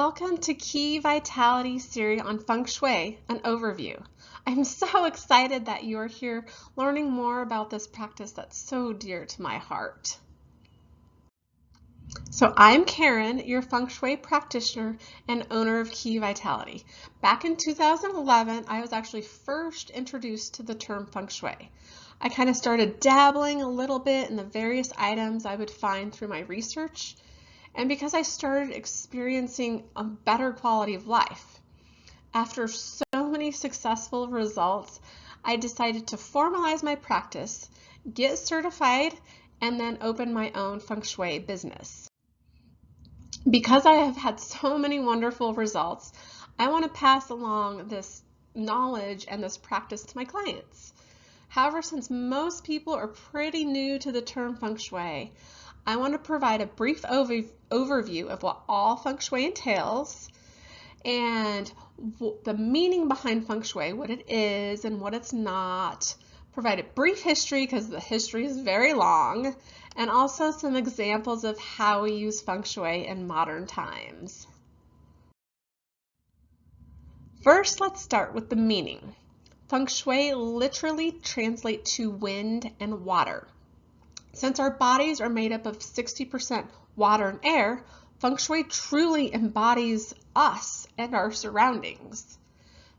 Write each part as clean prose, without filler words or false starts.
Welcome to Key Vitality series on Feng Shui, an overview. I'm so excited that you are here learning more about this practice that's so dear to my heart. So I'm Karen, your Feng Shui practitioner and owner of Key Vitality. Back in 2011, I was actually first introduced to the term Feng Shui. I kind of started dabbling a little bit in the various items I would find through my research, and because I started experiencing a better quality of life. After so many successful results, I decided to formalize my practice, get certified, and then open my own Feng Shui business. Because I have had so many wonderful results, I want to pass along this knowledge and this practice to my clients. However, since most people are pretty new to the term Feng Shui, I want to provide a brief overview of what all Feng Shui entails and the meaning behind Feng Shui, what it is and what it's not. Provide a brief history because the history is very long, and also some examples of how we use Feng Shui in modern times. First, let's start with the meaning. Feng Shui literally translates to wind and water. Since our bodies are made up of 60% water and air, Feng Shui truly embodies us and our surroundings.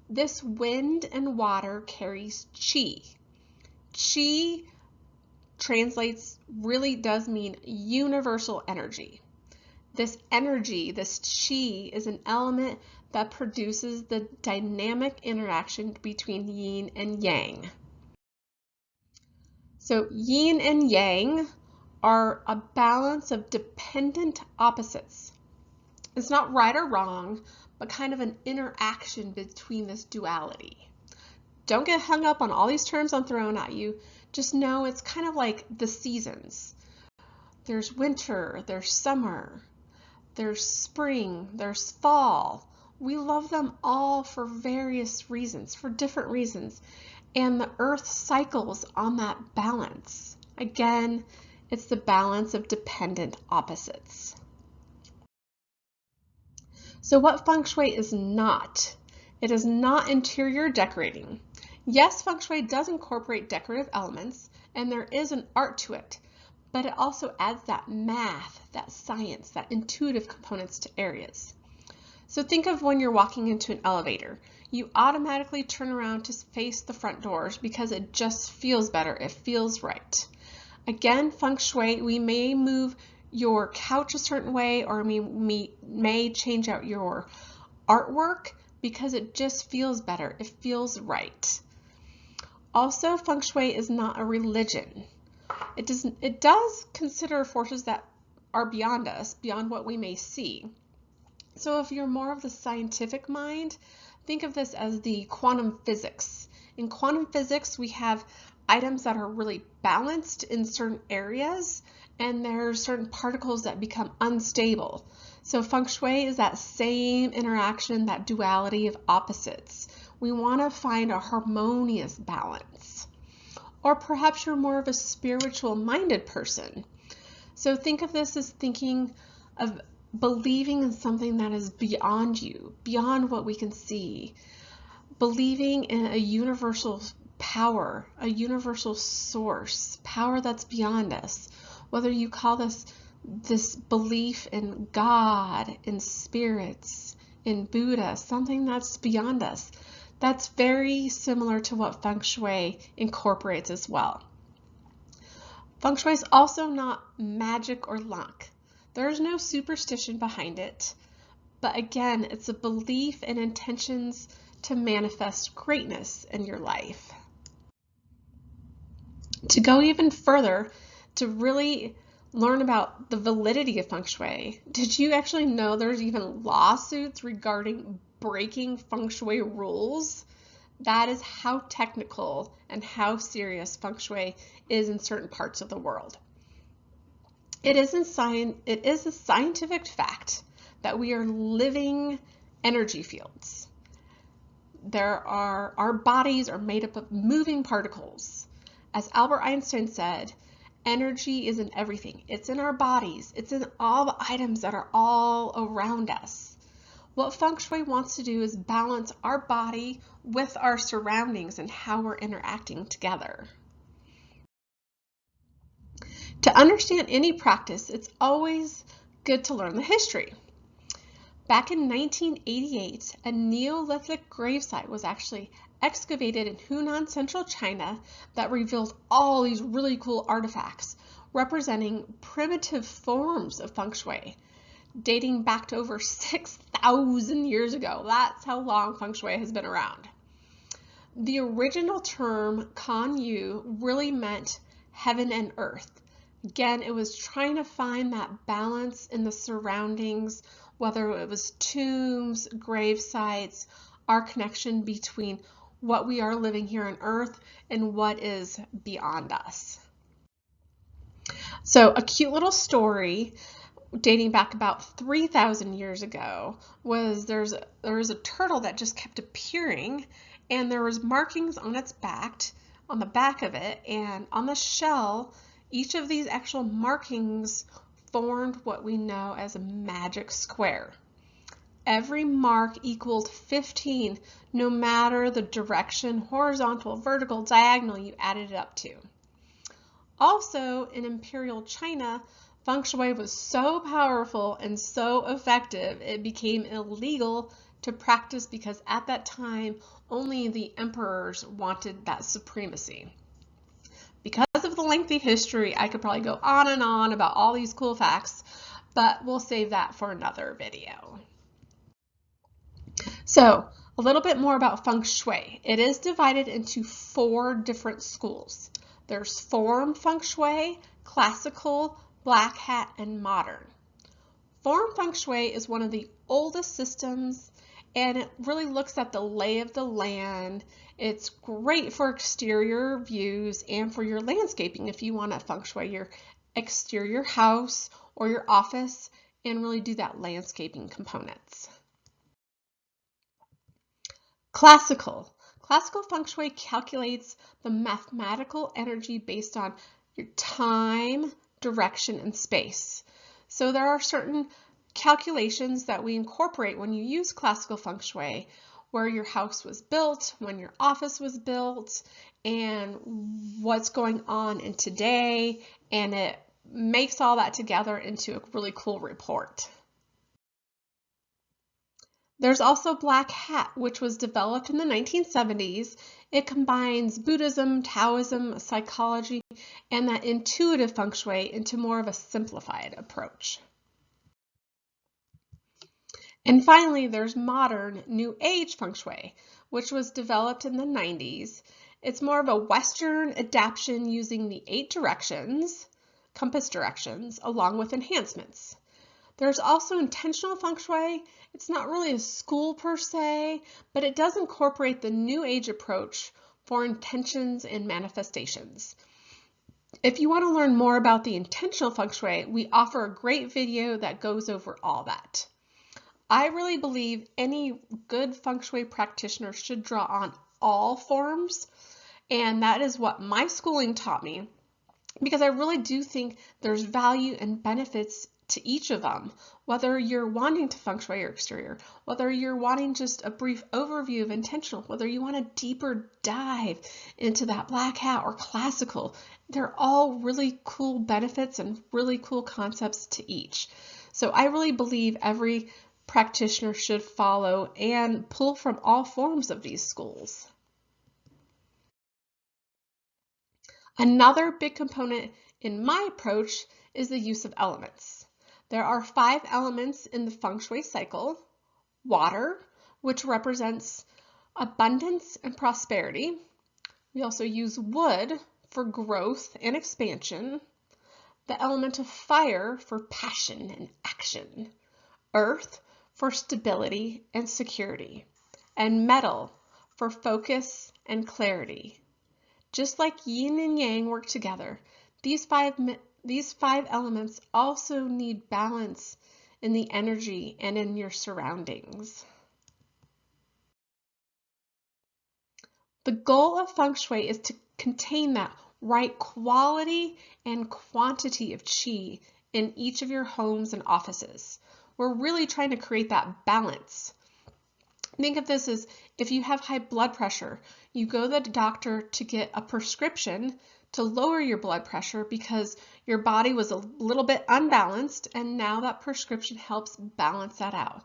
This wind and water carries qi. Qi really does mean universal energy. This energy, this qi, is an element that produces the dynamic interaction between yin and yang. So yin and yang are a balance of dependent opposites. It's not right or wrong, but kind of an interaction between this duality. Don't get hung up on all these terms I'm throwing at you. Just know it's kind of like the seasons. There's winter, there's summer, there's spring, there's fall. We love them all for various reasons, for different reasons. And the earth cycles on that balance. Again, it's the balance of dependent opposites. So what Feng Shui is not? It is not interior decorating. Yes, Feng Shui does incorporate decorative elements, and there is an art to it, but it also adds that math, that science, that intuitive components to areas. So think of when you're walking into an elevator. You automatically turn around to face the front doors because it just feels better. It feels right. Again, Feng Shui, we may move your couch a certain way, or we may change out your artwork because it just feels better. It feels right. Also, Feng Shui is not a religion. It does consider forces that are beyond us, beyond what we may see. So if you're more of the scientific mind, think of this as the quantum physics. In quantum physics, we have items that are really balanced in certain areas, and there are certain particles that become unstable. So Feng Shui is that same interaction, that duality of opposites. We want to find a harmonious balance. Or perhaps you're more of a spiritual-minded person. So think of this as thinking of believing in something that is beyond you, beyond what we can see. Believing in a universal power, a universal source, power that's beyond us. Whether you call this belief in God, in spirits, in Buddha, something that's beyond us. That's very similar to what Feng Shui incorporates as well. Feng Shui is also not magic or luck. There's no superstition behind it, but again, it's a belief and intentions to manifest greatness in your life. To go even further, to really learn about the validity of Feng Shui, did you actually know there's even lawsuits regarding breaking Feng Shui rules? That is how technical and how serious Feng Shui is in certain parts of the world. It is a scientific fact that we are living energy fields. Our bodies are made up of moving particles. As Albert Einstein said, energy is in everything. It's in our bodies. It's in all the items that are all around us. What Feng Shui wants to do is balance our body with our surroundings and how we're interacting together. To understand any practice, it's always good to learn the history. Back in 1988, a Neolithic gravesite was actually excavated in Hunan, central China, that revealed all these really cool artifacts representing primitive forms of Feng Shui, dating back to over 6,000 years ago. That's how long Feng Shui has been around. The original term Kan Yu really meant heaven and earth. Again, it was trying to find that balance in the surroundings, whether it was tombs, grave sites, our connection between what we are living here on earth and what is beyond us. So a cute little story dating back about 3,000 years ago was there was a turtle that just kept appearing, and there was markings on its back, on the back of it, and on the shell. Each of these actual markings formed what we know as a magic square. Every mark equaled 15, no matter the direction, horizontal, vertical, diagonal, you added it up to. Also, in Imperial China, Feng Shui was so powerful and so effective, it became illegal to practice because at that time, only the emperors wanted that supremacy. Because of the lengthy history, I could probably go on and on about all these cool facts, but we'll save that for another video. So, a little bit more about Feng Shui. It is divided into 4 different schools. There's Form Feng Shui, Classical, Black Hat, and Modern. Form Feng Shui is one of the oldest systems, and it really looks at the lay of the land. It's great for exterior views and for your landscaping if you want to Feng Shui your exterior house or your office and really do that landscaping components. Classical Feng Shui calculates the mathematical energy based on your time, direction, and space. So there are certain calculations that we incorporate when you use classical Feng Shui, where your house was built, when your office was built, and what's going on in today, and it makes all that together into a really cool report. There's also Black Hat, which was developed in the 1970s. It combines Buddhism, Taoism, psychology, and that intuitive Feng Shui into more of a simplified approach. And finally, there's modern New Age Feng Shui, which was developed in the 90s. It's more of a Western adaptation using the 8 directions, compass directions, along with enhancements. There's also intentional Feng Shui. It's not really a school per se, but it does incorporate the New Age approach for intentions and manifestations. If you want to learn more about the intentional Feng Shui, we offer a great video that goes over all that. I really believe any good Feng Shui practitioner should draw on all forms, and that is what my schooling taught me, because I really do think there's value and benefits to each of them, whether you're wanting to Feng Shui your exterior, whether you're wanting just a brief overview of intentional, whether you want a deeper dive into that Black Hat or classical. They're all really cool benefits and really cool concepts to each. So I really believe every practitioner should follow and pull from all forms of these schools. Another big component in my approach is the use of elements. There are 5 elements in the Feng Shui cycle. Water, which represents abundance and prosperity. We also use wood for growth and expansion. The element of fire for passion and action. Earth for stability and security. And metal for focus and clarity. Just like yin and yang work together, these five elements also need balance in the energy and in your surroundings. The goal of Feng Shui is to contain that right quality and quantity of qi in each of your homes and offices. We're really trying to create that balance. Think of this as if you have high blood pressure, you go to the doctor to get a prescription to lower your blood pressure because your body was a little bit unbalanced, and now that prescription helps balance that out.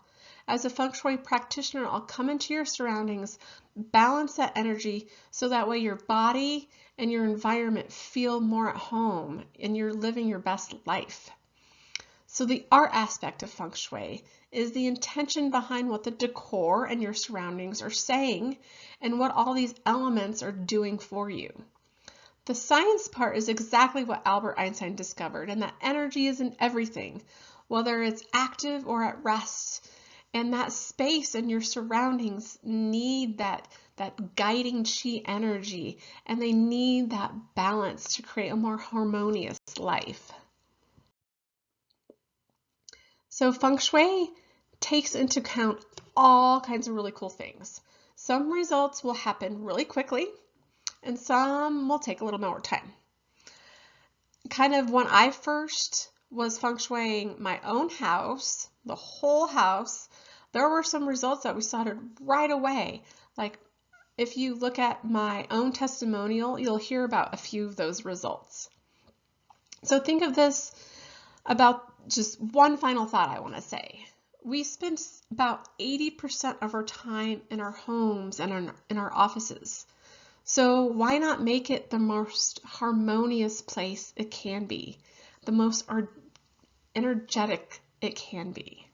As a Feng Shui practitioner, I'll come into your surroundings, balance that energy so that way your body and your environment feel more at home and you're living your best life. So the art aspect of Feng Shui is the intention behind what the decor and your surroundings are saying and what all these elements are doing for you. The science part is exactly what Albert Einstein discovered, and that energy is in everything, whether it's active or at rest. And that space and your surroundings need that guiding qi energy, and they need that balance to create a more harmonious life. So Feng Shui takes into account all kinds of really cool things. Some results will happen really quickly, and some will take a little more time. Kind of when I first was Feng Shuiing my own house, the whole house, there were some results that we saw right away. Like if you look at my own testimonial, you'll hear about a few of those results. So think of this about just one final thought I want to say. We spend about 80% of our time in our homes and in our offices. So why not make it the most harmonious place it can be, the most energetic it can be?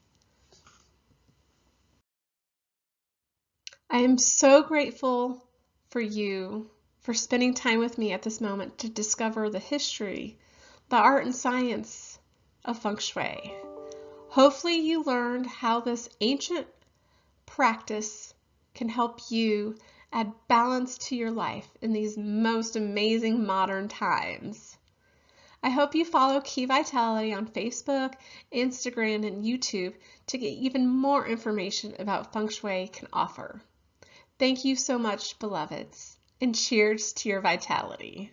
I am so grateful for you for spending time with me at this moment to discover the history, the art and science of Feng Shui. Hopefully you learned how this ancient practice can help you add balance to your life in these most amazing modern times. I hope you follow Key Vitality on Facebook, Instagram, and YouTube to get even more information about Feng Shui can offer. Thank you so much, beloveds, and cheers to your vitality.